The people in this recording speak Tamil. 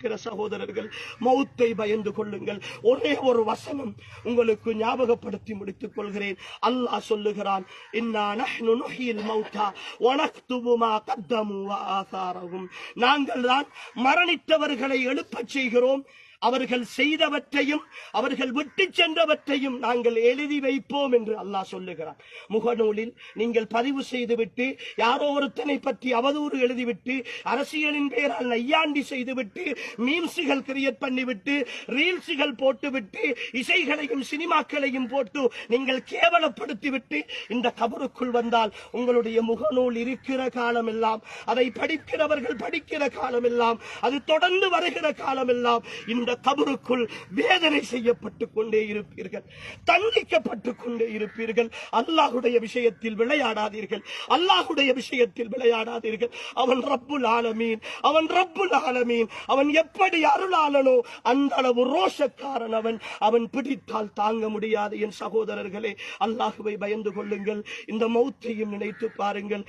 சகோதரர்கள், மௌத்தை பயந்து கொள்ளுங்கள். ஒரே ஒரு வசனம் உங்களுக்கு ஞாபகப்படுத்தி முடித்துக் கொள்கிறேன். அல்லாஹ் சொல்லுகிறான், இன்னா நஹ்னு நுஹ்யில் மௌதா வ நக்துபு மா கத்தமு வ ஆசாரஹும். நாங்கள் தான் மரணித்தவர்களை எழுப்பச் செய்கிறோம், அவர்கள் செய்தவற்றையும் அவர்கள் விட்டு சென்றவற்றையும் நாங்கள் எழுதி வைப்போம் என்று அல்லாஹ் சொல்லுகிறார். முகநூலில் நீங்கள் பதிவு செய்துவிட்டு யாரோ ஒருத்தனை பற்றி அவதூறு எழுதிவிட்டு அரசியலின் பெயரால் நையாண்டி செய்துவிட்டு மீம்ஸுகள் கிரியேட் பண்ணிவிட்டு ரீல்ஸுகள் போட்டுவிட்டு இசைகளையும் சினிமாக்களையும் போட்டு நீங்கள் கேவலப்படுத்திவிட்டு இந்த கபருக்குள் வந்தால் உங்களுடைய முகநூல் இருக்கிற காலமெல்லாம், அதை படிக்கிறவர்கள் படிக்கிற காலமெல்லாம், அது தொடர்ந்து வருகிற காலமெல்லாம் இந்த கபருக்குள் வேதனை செய்யப்பட்டுக் கொண்டே இருப்பீர்கள், தண்டிக்கப்பட்டுக் கொண்டே இருப்பீர்கள். அல்லாஹுடைய விஷயத்தில் விளையாடாதீர்கள், அல்லாஹுடைய விஷயத்தில் விளையாடாதீர்கள். அவன் ரப்புல் ஆலமீன், அவன் ரப்புல் ஆலமீன். அவன் எப்படி அருளாளனோ அந்த அளவு ரோஷக்காரன் அவன். அவன் பிடித்தால் தாங்க முடியாது. என் சகோதரர்களே, அல்லாஹுவை பயந்து கொள்ளுங்கள். இந்த மௌத்தையும் நினைத்து பாருங்கள்.